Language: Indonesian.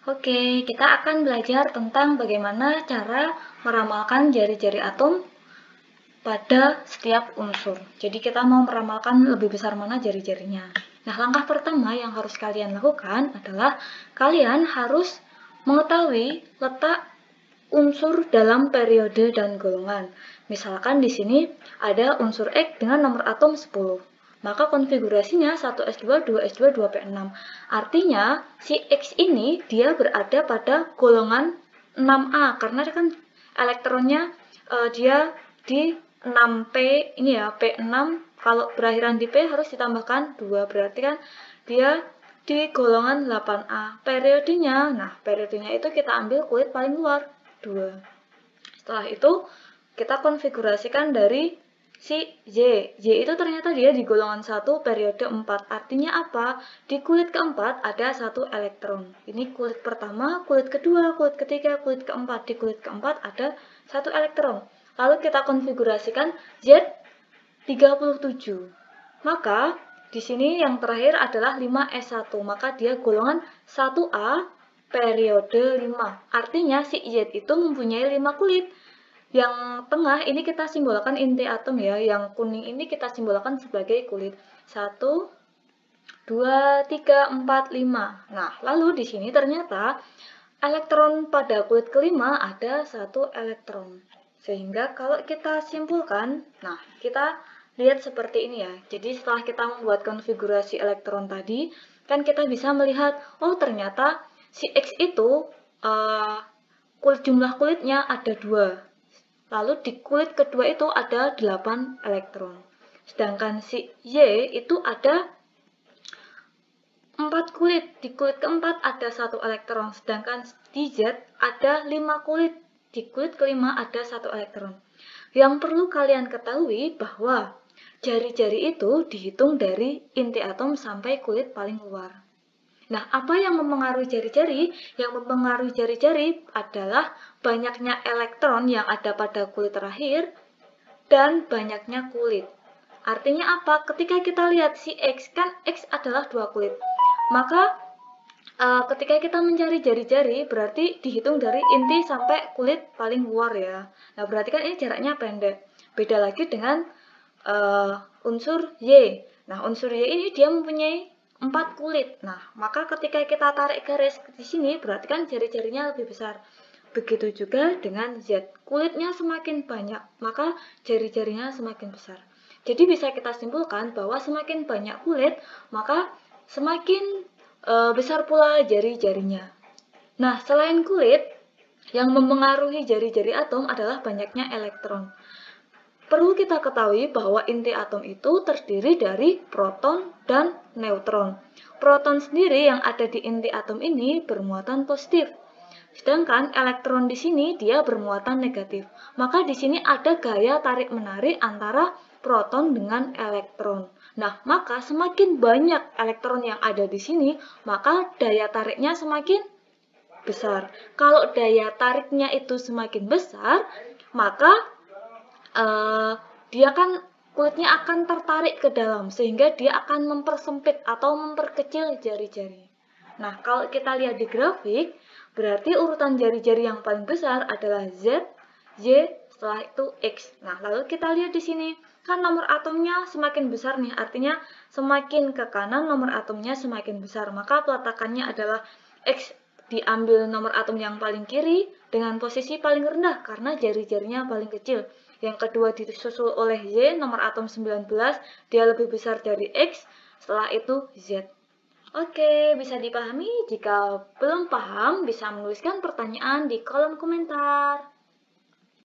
Oke, kita akan belajar tentang bagaimana cara meramalkan jari-jari atom pada setiap unsur. Jadi kita mau meramalkan lebih besar mana jari-jarinya. Nah, langkah pertama yang harus kalian lakukan adalah kalian harus mengetahui letak unsur dalam periode dan golongan. Misalkan di sini ada unsur X dengan nomor atom 10. Maka konfigurasinya 1s2, 2s2, 2p6. Artinya, si X ini dia berada pada golongan 6A karena kan elektronnya dia di 6P ini ya, P6. Kalau berakhiran di P harus ditambahkan 2, berarti kan dia di golongan 8A. Periodenya itu kita ambil kulit paling luar 2. Setelah itu kita konfigurasikan dari si Y. Y itu ternyata dia di golongan 1 periode 4. Artinya apa? Di kulit keempat ada 1 elektron. Ini kulit pertama, kulit kedua, kulit ketiga, kulit keempat. Di kulit keempat ada 1 elektron. Lalu kita konfigurasikan Z37. Maka di sini yang terakhir adalah 5s1. Maka dia golongan 1A periode 5. Artinya si Z itu mempunyai 5 kulit. Yang tengah ini kita simbolkan inti atom ya, yang kuning ini kita simbolkan sebagai kulit 1, 2, 3, 4, 5. Nah, lalu di sini ternyata elektron pada kulit kelima ada 1 elektron. Sehingga kalau kita simpulkan, nah kita lihat seperti ini ya. Jadi setelah kita membuat konfigurasi elektron tadi, kan kita bisa melihat, oh ternyata si X itu jumlah kulitnya ada 2. Lalu di kulit kedua itu ada 8 elektron. Sedangkan si Y itu ada 4 kulit. Di kulit keempat ada 1 elektron. Sedangkan di Z ada 5 kulit. Di kulit kelima ada 1 elektron. Yang perlu kalian ketahui bahwa jari-jari itu dihitung dari inti atom sampai kulit paling luar. Nah, apa yang mempengaruhi jari-jari? Yang mempengaruhi jari-jari adalah banyaknya elektron yang ada pada kulit terakhir dan banyaknya kulit. Artinya apa? Ketika kita lihat si X, kan X adalah 2 kulit. Maka ketika kita mencari jari-jari, berarti dihitung dari inti sampai kulit paling luar ya. Nah, berarti kan ini jaraknya pendek. Beda lagi dengan unsur Y. Nah, unsur Y ini dia mempunyai 4 kulit. Nah, maka ketika kita tarik garis di sini, berarti kan jari-jarinya lebih besar. Begitu juga dengan Z. Kulitnya semakin banyak, maka jari-jarinya semakin besar. Jadi bisa kita simpulkan bahwa semakin banyak kulit, maka semakin besar pula jari-jarinya. Nah, selain kulit, yang mempengaruhi jari-jari atom adalah banyaknya elektron. Perlu kita ketahui bahwa inti atom itu terdiri dari proton dan neutron. Proton sendiri yang ada di inti atom ini bermuatan positif. Sedangkan elektron di sini dia bermuatan negatif. Maka di sini ada gaya tarik-menarik antara proton dengan elektron. Nah, maka semakin banyak elektron yang ada di sini, maka daya tariknya semakin besar. Kalau daya tariknya itu semakin besar, maka dia kan kulitnya akan tertarik ke dalam, sehingga dia akan mempersempit atau memperkecil jari-jari. Nah, kalau kita lihat di grafik, berarti urutan jari-jari yang paling besar adalah Z, Y, setelah itu X. Nah, lalu kita lihat di sini, kan nomor atomnya semakin besar nih, artinya semakin ke kanan nomor atomnya semakin besar. Maka peletakannya adalah X diambil nomor atom yang paling kiri dengan posisi paling rendah karena jari-jarinya paling kecil. Yang kedua disusul oleh Y, nomor atom 19, dia lebih besar dari X, setelah itu Z. Oke, bisa dipahami? Jika belum paham, bisa menuliskan pertanyaan di kolom komentar.